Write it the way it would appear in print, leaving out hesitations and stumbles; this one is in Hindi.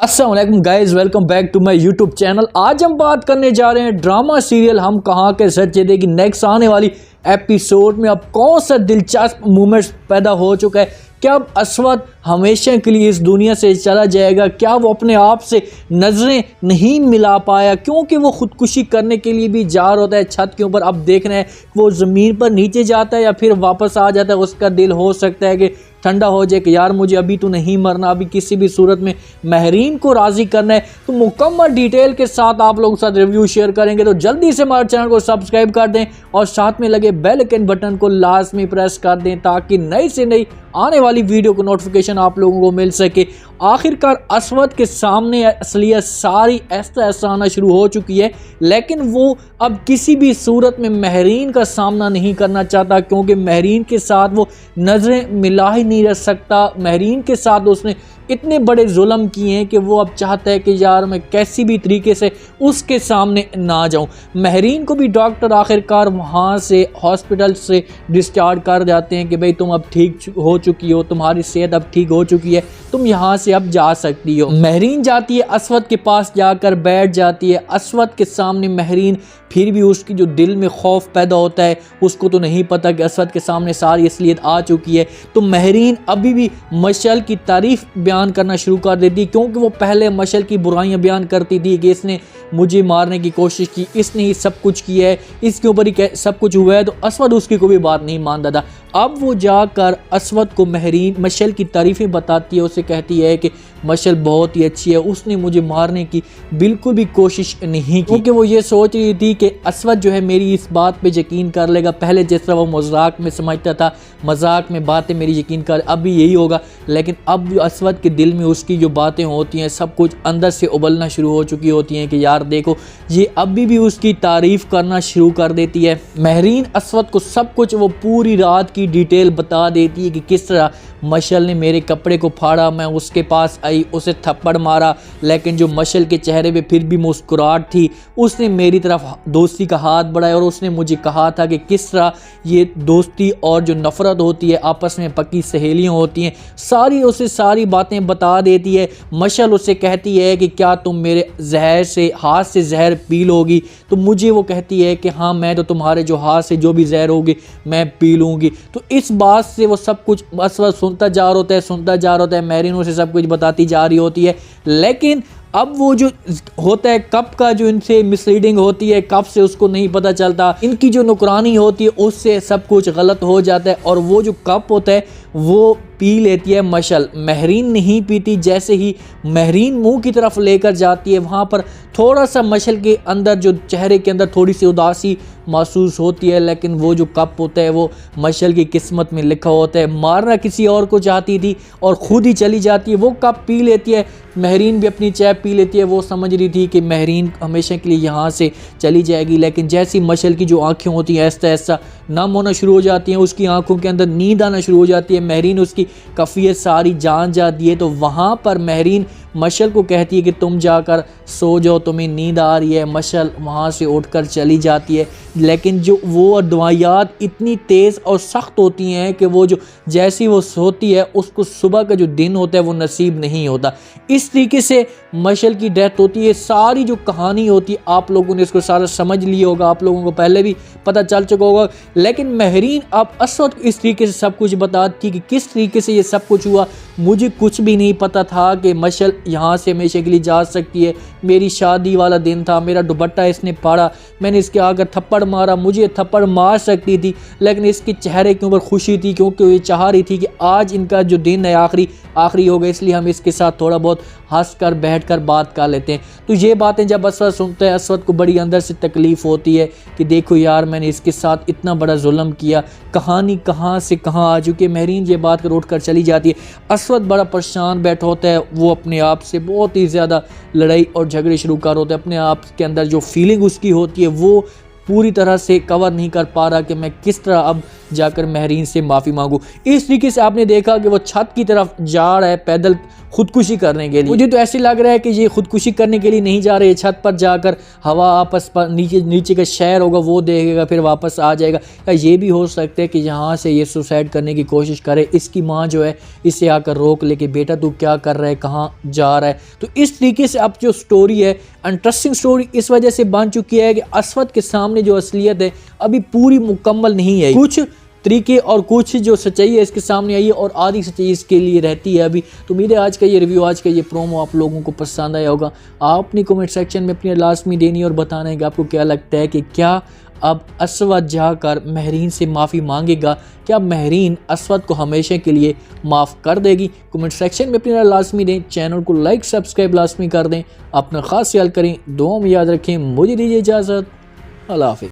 अस्सलाम वालेकुम guys, welcome back to my YouTube channel. आज हम बात करने जा रहे हैं ड्रामा सीरियल हम कहाँ के सच्चे की नेक्स्ट आने वाली एपिसोड में अब कौन सा दिलचस्प मूवमेंट्स पैदा हो चुका है। क्या अब असवद हमेशा के लिए इस दुनिया से चला जाएगा? क्या वो अपने आप से नज़रें नहीं मिला पाया क्योंकि वो ख़ुदकुशी करने के लिए भी जा रहा होता है छत के ऊपर। अब देख रहे हैं वो ज़मीन पर नीचे जाता है या फिर वापस आ जाता है। उसका दिल हो सकता है कि ठंडा हो जाए कि यार मुझे अभी तो नहीं मरना, अभी किसी भी सूरत में महरीन को राज़ी करना है। तो मुकम्मल डिटेल के साथ आप लोगों के साथ रिव्यू शेयर करेंगे, तो जल्दी से हमारे चैनल को सब्सक्राइब कर दें और साथ में लगे बेल आइकन बटन को लाजमी प्रेस कर दें ताकि नई से नई आने वाली वीडियो को नोटिफिकेशन आप लोगों को मिल सके। आखिरकार असवद के सामने असलियत सारी ऐसा आना शुरू हो चुकी है, लेकिन वो अब किसी भी सूरत में महरीन का सामना नहीं करना चाहता क्योंकि महरीन के साथ वो नज़रें मिला ही नहीं रह सकता। महरीन के साथ उसने इतने बड़े जुल्म किए हैं कि वो अब चाहता है कि यार मैं कैसी भी तरीके से उसके सामने ना जाऊं। महरीन को भी डॉक्टर आखिरकार वहाँ से हॉस्पिटल से डिस्चार्ज कर जाते हैं कि भाई तुम अब ठीक हो चुकी हो, तुम्हारी सेहत अब ठीक हो चुकी है, तुम यहाँ से अब जा सकती हो। महरीन जाती है असवद के पास, जाकर बैठ जाती है असवद के सामने। महरीन फिर भी उसकी जो दिल में खौफ पैदा होता है, उसको तो नहीं पता कि असवद के सामने सारी असलियत आ चुकी है। तो महरीन अभी भी मशल की तारीफ बयान करना शुरू कर देती क्योंकि वो पहले मशल की बुराइयां बयान करती थी कि इसने मुझे मारने की कोशिश की, इसने ही सब कुछ किया है, इसके ऊपर ही सब कुछ हुआ है। तो असवद उसकी कोई बात नहीं मानता था। अब वो जाकर असवद को महरीन मशल की तारीफ़ें बताती है, उसे कहती है कि मशल बहुत ही अच्छी है, उसने मुझे मारने की बिल्कुल भी कोशिश नहीं की क्योंकि वो ये सोच रही थी कि असवद जो है मेरी इस बात पे यकीन कर लेगा। पहले जिस तरह वो मजाक में समझता था, मजाक में बातें मेरी यकीन कर, अब भी यही होगा। लेकिन अब असवद के दिल में उसकी जो बातें होती हैं सब कुछ अंदर से उबलना शुरू हो चुकी होती हैं कि यार देखो ये अभी भी उसकी तारीफ़ करना शुरू कर देती है। महरीन असवद को सब कुछ वो पूरी रात की डिटेल बता देती है कि किस तरह मशल ने मेरे कपड़े को फाड़ा, मैं उसके पास आई, उसे थप्पड़ मारा, लेकिन जो मशल के चेहरे पे फिर भी मुस्कुराहट थी। उसने मेरी तरफ दोस्ती का हाथ बढ़ाया और उसने मुझे कहा था कि किस तरह ये दोस्ती और जो नफ़रत होती है आपस में पक्की सहेलियाँ होती हैं। सारी उसे सारी बातें बता देती है। मशल उससे कहती है कि क्या तुम मेरे जहर से हाथ से जहर पी लोगी? तो मुझे वो कहती है कि हाँ मैं तो तुम्हारे जो हाथ से जो भी जहर होगी मैं पी लूँगी। तो इस बात से वो सब कुछ बस सुनता जा रहा होता है। महरीन उसे सब कुछ बताती जा रही होती है, लेकिन अब वो जो होता है कप का जो इनसे मिसलीडिंग होती है, कप से उसको नहीं पता चलता, इनकी जो नुकरानी होती है उससे सब कुछ गलत हो जाता है और वो जो कप होता है वो पी लेती है मशल। महरीन नहीं पीती। जैसे ही महरीन मुंह की तरफ लेकर जाती है वहाँ पर थोड़ा सा मशल के अंदर जो चेहरे के अंदर थोड़ी सी उदासी महसूस होती है, लेकिन वो जो कप होता है वो मशल की किस्मत में लिखा होता है। मारना किसी और को चाहती थी और ख़ुद ही चली जाती है। वो कप पी लेती है। महरीन भी अपनी चाय पी लेती है। वो समझ रही थी कि महरीन हमेशा के लिए यहाँ से चली जाएगी, लेकिन जैसी मशल की जो आँखें होती हैं ऐसा नम होना शुरू हो जाती हैं, उसकी आंखों के अंदर नींद आना शुरू हो जाती है। महरीन उसकी कफ़ियत सारी जान जाती है। तो वहाँ पर महरीन मशल को कहती है कि तुम जाकर सो जाओ, तुम्हें नींद आ रही है। मशल वहाँ से उठकर चली जाती है, लेकिन जो वो दवाइयात इतनी तेज़ और सख्त होती हैं कि वो जो जैसी वो सोती है उसको सुबह का जो दिन होता है वो नसीब नहीं होता। इस तरीके से मशल की डेथ होती है। सारी जो कहानी होती है आप लोगों ने इसको सारा समझ लिया होगा, आप लोगों को पहले भी पता चल चुका होगा, लेकिन महरीन अब असवद इस तरीके से सब कुछ बताती कि किस तरीके से ये सब कुछ हुआ। मुझे कुछ भी नहीं पता था कि मशल यहाँ से हमेशा के लिए जा सकती है। मेरी शादी वाला दिन था, मेरा दुपट्टा इसने फाड़ा, मैंने इसके आकर थप्पड़ मारा, मुझे थप्पड़ मार सकती थी, लेकिन इसके चेहरे के ऊपर खुशी थी क्योंकि ये चाह रही थी कि आज इनका जो दिन है आखिरी होगा, इसलिए हम इसके साथ थोड़ा बहुत हंस कर बैठ कर बात कर लेते हैं। तो ये बातें जब असवद सुनता है, असवद को बड़ी अंदर से तकलीफ़ होती है कि देखो यार मैंने इसके साथ इतना बड़ा जुल्म किया, कहानी कहाँ से कहाँ आ चुकी है। महरीन ये बात कर उठ कर चली जाती है। असवद बड़ा परेशान बैठा होता है। वो अपने आप से बहुत ही ज़्यादा लड़ाई और झगड़े शुरू कर होते हैं। अपने आप के अंदर जो फीलिंग उसकी होती है वो पूरी तरह से कवर नहीं कर पा रहा कि मैं किस तरह अब जाकर महरीन से माफ़ी मांगूं। इस तरीके से आपने देखा कि वो छत की तरफ जा रहा है, पैदल खुदकुशी करने के लिए। मुझे तो ऐसे लग रहा है कि ये खुदकुशी करने के लिए नहीं जा रहे, छत पर जाकर हवा आपस पर नीचे का शहर होगा वो देखेगा फिर वापस आ जाएगा। या ये भी हो सकता है कि यहाँ से ये सुसाइड करने की कोशिश करे, इसकी माँ जो है इसे आकर रोक ले कि बेटा तू क्या कर रहा है, कहाँ जा रहा है। तो इस तरीके से अब जो स्टोरी है इंटरेस्टिंग स्टोरी इस वजह से बन चुकी है कि असवद के सामने जो असलियत है अभी पूरी मुकम्मल नहीं है। कुछ तरीके और कुछ जो सच्चाई है इसके सामने आई है और आधी सच्चाई इसके लिए रहती है अभी। तो उम्मीद है आज का ये रिव्यू, आज का ये प्रोमो आप लोगों को पसंद आया होगा। आपने कमेंट सेक्शन में अपनी लाजमी देनी और बताना है कि आपको क्या लगता है कि क्या अब असवद जाकर महरीन से माफ़ी मांगेगा, क्या महरीन असवद को हमेशा के लिए माफ़ कर देगी। कमेंट सेक्शन में अपनी लाजमी दें, चैनल को लाइक सब्सक्राइब लाजमी कर दें, अपना ख़ास ख्याल करें, दुआ में याद रखें। मुझे दीजिए इजाज़त, अल्लाह हाफ़िज़।